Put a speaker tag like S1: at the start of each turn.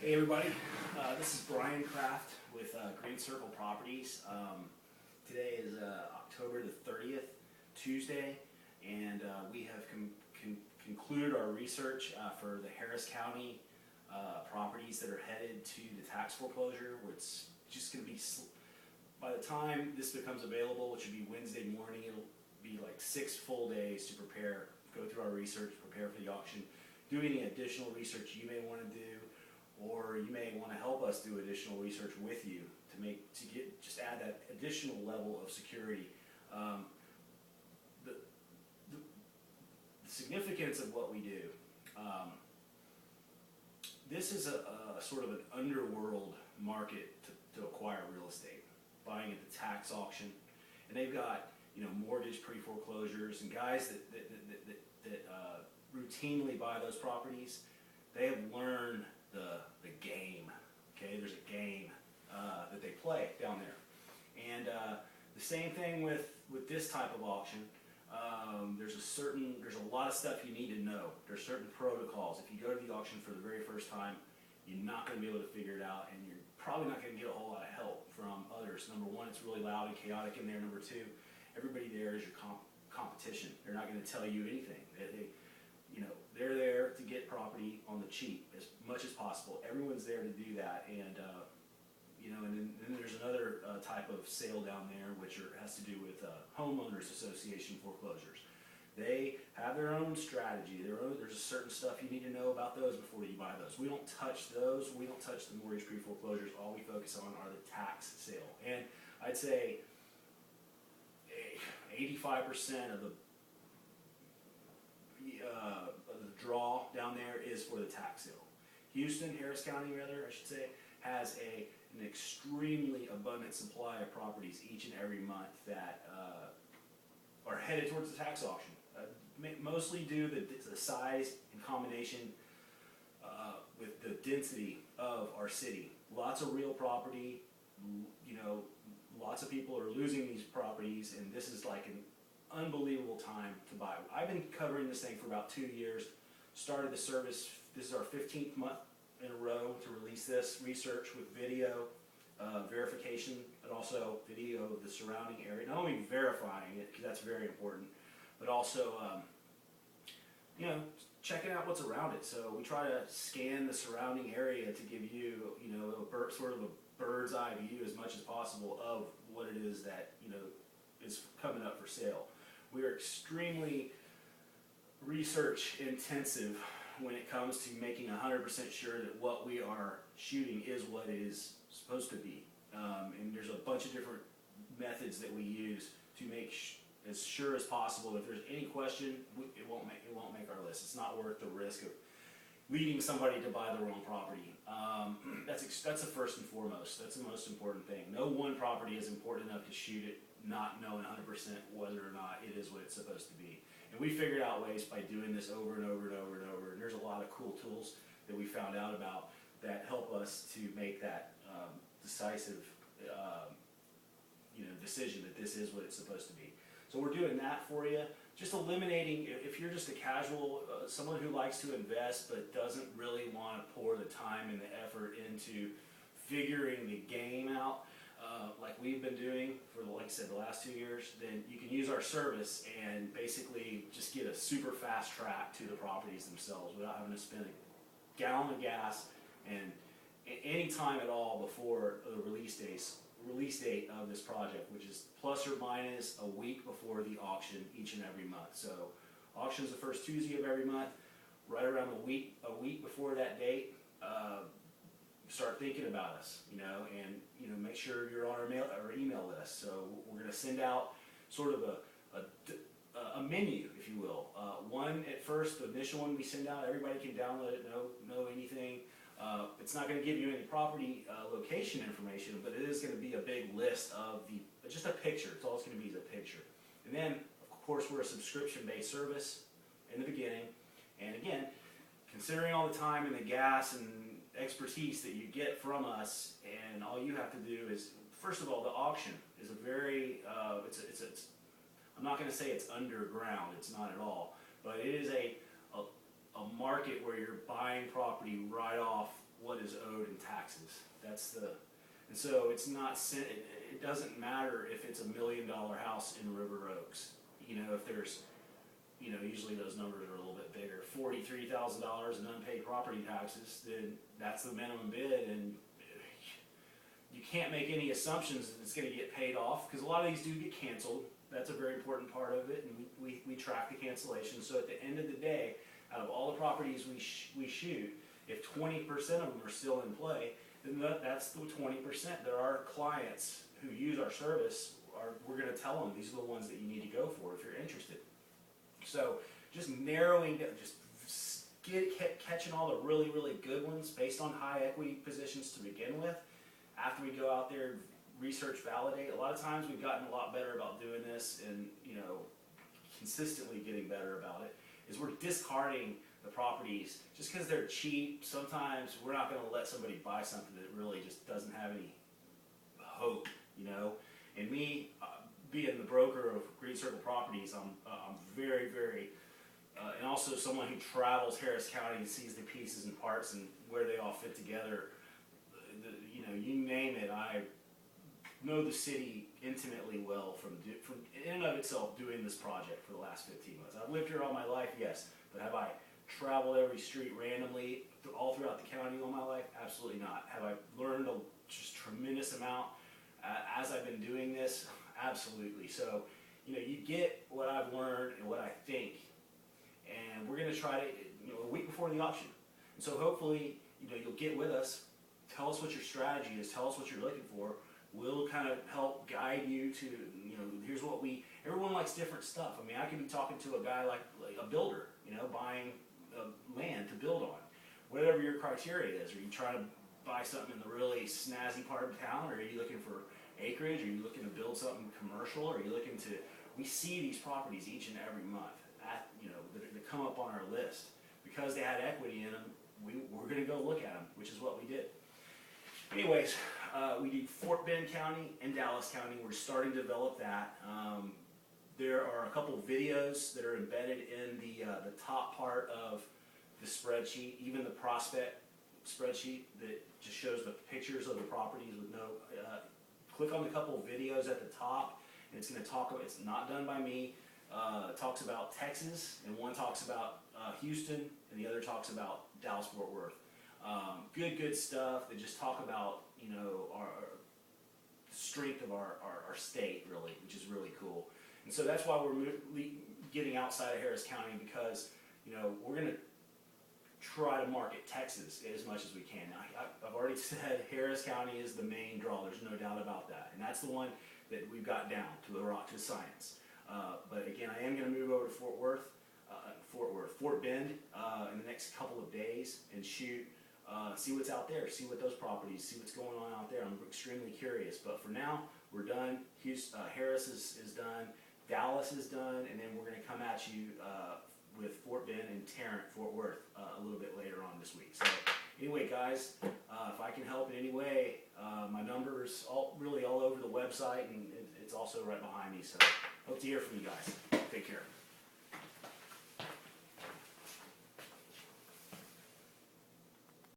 S1: Hey everybody, this is Brian Kraft with Green Circle Properties. Today is October the 30th, Tuesday, and we have concluded our research for the Harris County properties that are headed to the tax foreclosure, where it's just going to be, by the time this becomes available, which would be Wednesday morning, it'll be like 6 full days to prepare, go through our research, prepare for the auction, do any additional research you may want to do, or you may want to help us do additional research with you to add that additional level of security. The significance of what we do. This is a sort of an underworld market to acquire real estate, buying at the tax auction, and they've got mortgage pre-foreclosures and guys that routinely buy those properties. They have learned the game. Okay, there's a game that they play down there, and the same thing with this type of auction. There's a lot of stuff you need to know. There's certain protocols. If you go to the auction for the very first time, you're not going to be able to figure it out, and you're probably not going to get a whole lot of help from others. Number one, it's really loud and chaotic in there. Number two, everybody there is your competition. They're not going to tell you anything. They're there to get property on the cheap as much as possible. Everyone's there to do that, and and then there's another type of sale down there, which has to do with homeowners association foreclosures. They have their own strategy. There's a certain stuff you need to know about those before you buy those. We don't touch those. We don't touch the mortgage pre-foreclosures. All we focus on are the tax sale, and I'd say 85% of the draw down there is for the tax sale. Houston, Harris County rather, I should say, has an extremely abundant supply of properties each and every month that are headed towards the tax auction. Mostly due to the size and combination with the density of our city. Lots of real property, lots of people are losing these properties, and this is like an unbelievable time to buy. I've been covering this thing for about 2 years. Started the service, this is our 15th month in a row to release this research with video verification, and also video of the surrounding area. Not only verifying it, because that's very important, but also checking out what's around it. So we try to scan the surrounding area to give you sort of a bird's eye view as much as possible of what it is that is coming up for sale. We are extremely research intensive when it comes to making 100% sure that what we are shooting is what it is supposed to be. And there's a bunch of different methods that we use to make as sure as possible. If there's any question, it won't make our list. It's not worth the risk of leading somebody to buy the wrong property. That's the first and foremost. That's the most important thing. No one property is important enough to shoot it not knowing 100% whether or not it is what it's supposed to be. And we figured out ways by doing this over and over and over and over. And there's a lot of cool tools that we found out about that help us to make that decisive decision that this is what it's supposed to be. So we're doing that for you. Just eliminating, if you're just a casual, someone who likes to invest but doesn't really want to pour the time and the effort into figuring the game out, like we've been doing for, like I said, the last 2 years, then you can use our service and basically just get a super fast track to the properties themselves without having to spend a gallon of gas and any time at all before the release date of this project, which is plus or minus a week before the auction each and every month. So auction's the first Tuesday of every month. Right around a week before that date, start thinking about us, and make sure you're on our email list. So we're going to send out sort of a menu, if you will. One at first, the initial one we send out, everybody can download it, know anything. It's not going to give you any property location information, but it is going to be a big list of just a picture. It's all it's going to be is a picture. And then, of course, we're a subscription-based service in the beginning. And again, considering all the time and the gas and expertise that you get from us, and all you have to do is, first of all, the auction is a very, I'm not going to say it's underground, it's not at all, but it is a market where you're buying property right off what is owed in taxes. And so it's not, it doesn't matter if it's $1 million house in River Oaks. You know, if there's, you know, usually those numbers are a little bit bigger, $43,000 in unpaid property taxes, then that's the minimum bid, and you can't make any assumptions that it's going to get paid off, because a lot of these do get canceled. That's a very important part of it, and we track the cancellation. So at the end of the day, out of all the properties we shoot, if 20% of them are still in play, then that's the 20%. There are clients who use our service, we're going to tell them these are the ones that you need to go for if you're interested. So just narrowing down, just catching all the really, really good ones based on high equity positions to begin with. After we go out there, research, validate. A lot of times we've gotten a lot better about doing this, and you know, consistently getting better about it, is we're discarding the properties just because they're cheap. Sometimes we're not going to let somebody buy something that really just doesn't have any hope, you know. And me, being the broker of Green Circle Properties, I'm very, very, and also someone who travels Harris County and sees the pieces and parts and where they all fit together. You know, you name it, I know the city intimately well from in and of itself doing this project for the last 15 months. I've lived here all my life, yes, but have I traveled every street randomly all throughout the county all my life? Absolutely not. Have I learned a just tremendous amount as I've been doing this? Absolutely. So, you know, you get what I've learned and what I think, and we're going to try to, you know, a week before the auction. And so hopefully, you know, you'll get with us. Tell us what your strategy is. Tell us what you're looking for. We'll kind of help guide you to, you know, here's what everyone likes different stuff. I mean, I could be talking to a guy like a builder, you know, buying land to build on. Whatever your criteria is. Are you trying to buy something in the really snazzy part of town, or are you looking for acreage? Are you looking to build something commercial? Or are you looking to, we see these properties each and every month, you know, that come up on our list. Because they had equity in them, we're going to go look at them, which is what we did. Anyways, we do Fort Bend County and Dallas County. We're starting to develop that. There are a couple videos that are embedded in the top part of the spreadsheet, even the prospect spreadsheet that just shows the pictures of the properties with no, click on the couple of videos at the top, and it's going to talk about, it's not done by me, it talks about Texas, and one talks about Houston, and the other talks about Dallas-Fort Worth. Good stuff. They just talk about, you know, the strength of our state, really, which is really cool. And so that's why we're getting outside of Harris County, because, you know, we're going to try to market Texas as much as we can. I've already said Harris County is the main draw. There's no doubt about that. And that's the one that we've got down to the rock, to science. But again, I am going to move over to Fort Bend in the next couple of days and shoot, see what's out there, see what those properties, see what's going on out there. I'm extremely curious. But for now, we're done. Harris is done. Dallas is done. And then we're going to come at you with Fort Bend and Tarrant, Fort Worth, a little bit later on this week. So anyway, guys, if I can help in any way, my number's really all over the website, and it's also right behind me. So hope to hear from you guys. Take care.